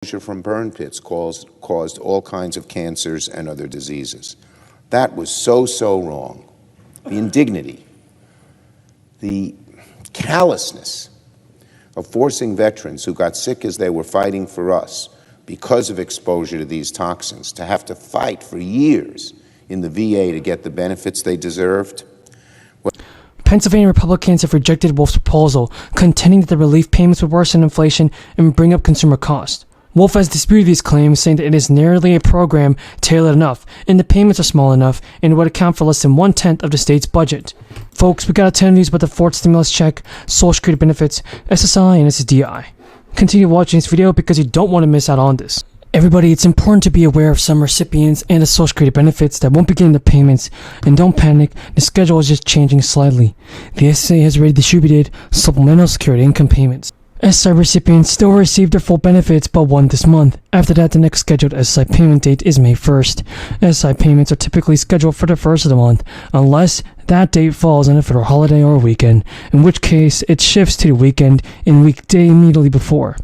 From burn pits caused all kinds of cancers and other diseases. That was so wrong. The indignity, the callousness of forcing veterans who got sick as they were fighting for us because of exposure to these toxins to have to fight for years in the VA to get the benefits they deserved. Pennsylvania Republicans have rejected Wolf's proposal, contending that the relief payments would worsen inflation and bring up consumer costs. Wolf has disputed these claims, saying that it is nearly a program tailored enough, and the payments are small enough, and would account for less than 1/10 of the state's budget. Folks, we got a ton of news about the fourth stimulus check, Social Security benefits, SSI, and SSDI. Continue watching this video because you don't want to miss out on this. Everybody, it's important to be aware of some recipients and the Social Security benefits that won't be getting the payments, and don't panic, the schedule is just changing slightly. The SSI has already distributed supplemental security income payments. SSI recipients still receive their full benefits but one this month. After that, the next scheduled SSI payment date is May 1st. SSI payments are typically scheduled for the first of the month, unless that date falls on a federal holiday or a weekend, in which case it shifts to the weekend and weekday immediately before.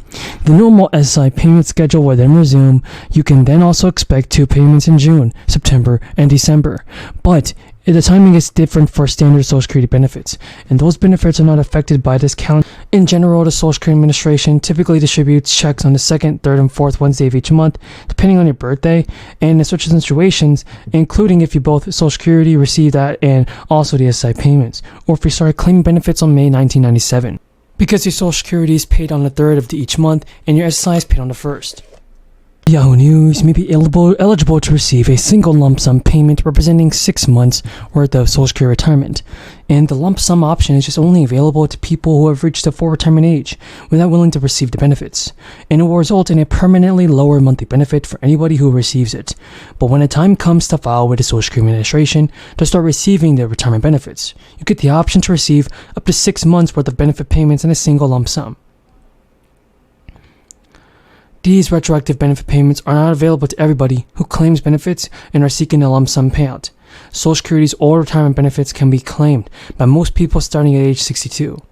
The normal SSI payment schedule will then resume. You can then also expect 2 payments in June, September, and December. But the timing is different for standard Social Security benefits, and those benefits are not affected by this calendar. In general, the Social Security Administration typically distributes checks on the 2nd, 3rd, and 4th Wednesday of each month, depending on your birthday, and in such situations, including if you both Social Security receive that and also the SSI payments, or if you started claiming benefits on May 1997. Because your Social Security is paid on the 3rd of each month, and your SSI is paid on the 1st. Yahoo News may be eligible to receive a single lump sum payment representing 6 months worth of Social Security retirement, and the lump sum option is just only available to people who have reached the full retirement age without willing to receive the benefits, and it will result in a permanently lower monthly benefit for anybody who receives it. But when the time comes to file with the Social Security Administration to start receiving the retirement benefits, you get the option to receive up to 6 months worth of benefit payments in a single lump sum. These retroactive benefit payments are not available to everybody who claims benefits and are seeking a lump sum payout. Social Security's old retirement benefits can be claimed by most people starting at age 62.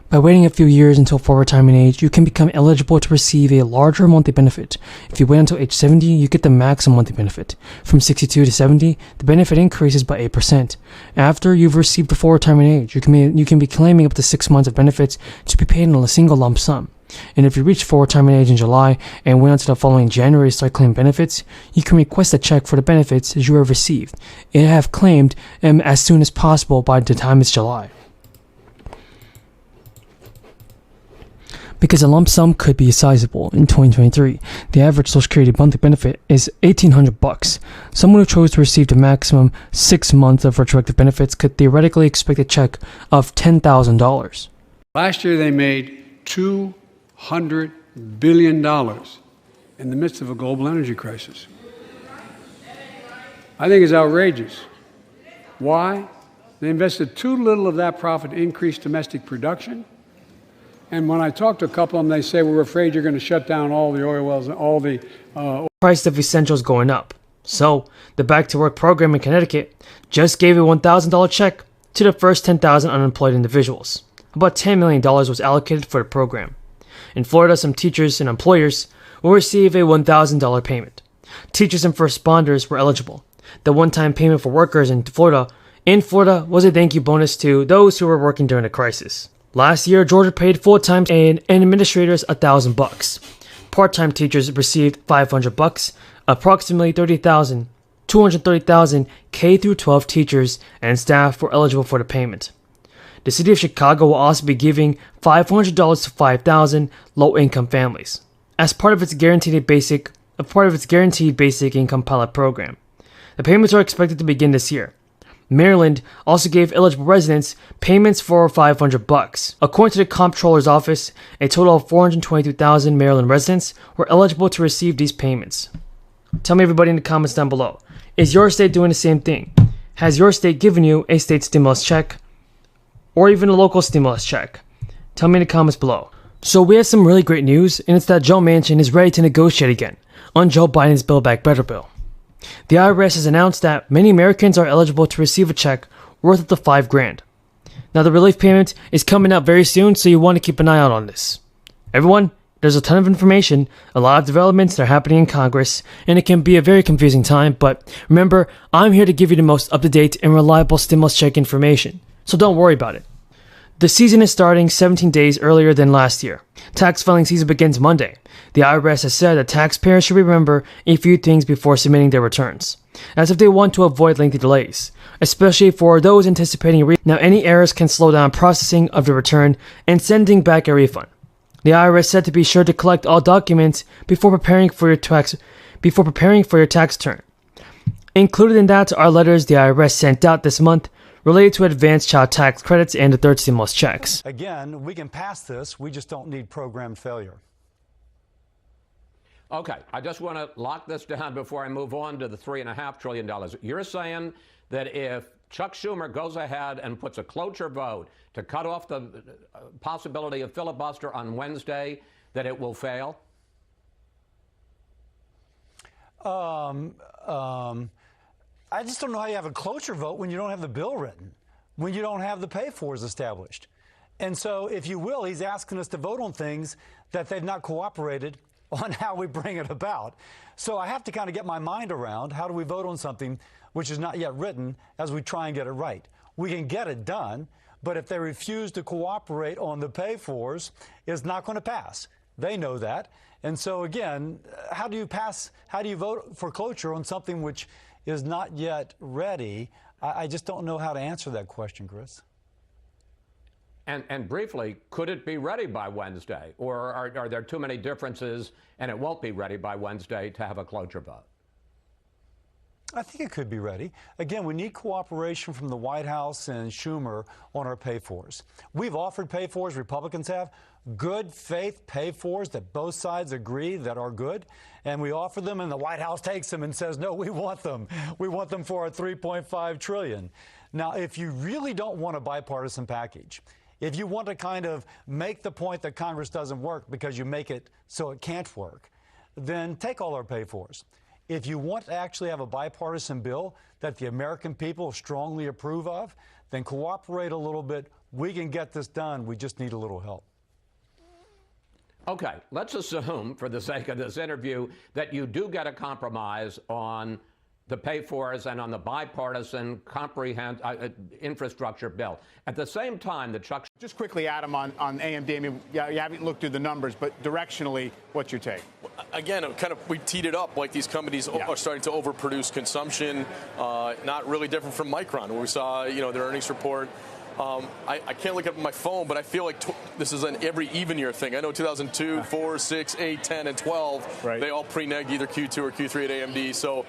By waiting a few years until full retirement age, you can become eligible to receive a larger monthly benefit. If you wait until age 70, you get the maximum monthly benefit. From 62 to 70, the benefit increases by 8%. After you've received the full retirement age, you can be claiming up to 6 months of benefits to be paid in a single lump sum. And if you reach full retirement age in July and wait until the following January to start claiming benefits, you can request a check for the benefits you have received and have claimed as soon as possible by the time it's July. Because a lump sum could be sizable in 2023, the average Social Security monthly benefit is $1,800. Someone who chose to receive the maximum 6 months of retroactive benefits could theoretically expect a check of $10,000. Last year they made $200 billion in the midst of a global energy crisis. I think it's outrageous. Why? They invested too little of that profit to increase domestic production. And when I talk to a couple of them, they say, we're afraid you're going to shut down all the oil wells and all the price of essentials going up. So the Back to Work program in Connecticut just gave a $1,000 check to the first 10,000 unemployed individuals. About $10 million was allocated for the program. In Florida, some teachers and employers will receive a $1,000 payment. Teachers and first responders were eligible. The one-time payment for workers in Florida was a thank you bonus to those who were working during the crisis. Last year, Georgia paid full-time and administrators $1,000. Part-time teachers received $500. Approximately 230,000 K-12 teachers and staff were eligible for the payment. The city of Chicago will also be giving $500 to 5,000 low-income families as part of its guaranteed basic income pilot program. The payments are expected to begin this year. Maryland also gave eligible residents payments for $500. According to the Comptroller's Office, a total of 422,000 Maryland residents were eligible to receive these payments. Tell me, everybody, in the comments down below, is your state doing the same thing? Has your state given you a state stimulus check or even a local stimulus check? Tell me in the comments below. So we have some really great news, and it's that Joe Manchin is ready to negotiate again on Joe Biden's Build Back Better bill. The IRS has announced that many Americans are eligible to receive a check worth up to $5,000. Now the relief payment is coming out very soon, so you want to keep an eye out on this. Everyone, There's a ton of information, a lot of developments that are happening in Congress, and it can be a very confusing time, but remember, I'm here to give you the most up-to-date and reliable stimulus check information, so don't worry about it. The season is starting 17 days earlier than last year. Tax filing season begins Monday. The IRS has said that taxpayers should remember a few things before submitting their returns, as if they want to avoid lengthy delays, especially for those anticipating a refund. Now, any errors can slow down processing of the return and sending back a refund. The IRS said to be sure to collect all documents before preparing for your tax return. Included in that are letters the IRS sent out this month related to advanced child tax credits and the third stimulus checks. Again, we can pass this. We just don't need program failure. Okay, I just want to lock this down before I move on to the $3.5 trillion. You're saying that if Chuck Schumer goes ahead and puts a cloture vote to cut off the possibility of filibuster on Wednesday, that it will fail? I just don't know how you have a cloture vote when you don't have the bill written, when you don't have the pay-fors established. And so, if you will, he's asking us to vote on things that they've not cooperated on how we bring it about. So I have to kind of get my mind around how do we vote on something which is not yet written as we try and get it right. We can get it done, but if they refuse to cooperate on the pay-fors, it's not going to pass. They know that. And so, again, how do you vote for cloture on something which is not yet ready? I just don't know how to answer that question, Chris. And briefly, could it be ready by Wednesday? Or are there too many differences and it won't be ready by Wednesday to have a cloture vote? I think it could be ready. Again, we need cooperation from the White House and Schumer on our pay-fors. We've offered pay-fors, Republicans have, good faith pay-fors that both sides agree that are good. And we offer them and the White House takes them and says, no, we want them. We want them for our $3.5 trillion. Now, if you really don't want a bipartisan package, if you want to kind of make the point that Congress doesn't work because you make it so it can't work, then take all our pay-fors. If you want to actually have a bipartisan bill that the American people strongly approve of, then cooperate a little bit. We can get this done. We just need a little help. Okay, let's assume, for the sake of this interview, that you do get a compromise on the pay-fors and on the bipartisan comprehensive infrastructure bill. At the same time, the Chuck... Just quickly, Adam, on AMD, I mean, yeah, you haven't looked through the numbers, but directionally, what's your take? Again, we teed it up like these companies are starting to overproduce consumption, not really different from Micron, where we saw, their earnings report. I can't look up my phone, but I feel like this is an every even year thing. I know 2002, 4, 6, 8, 10, and 12, they all pre-negged either Q2 or Q3 at AMD. So,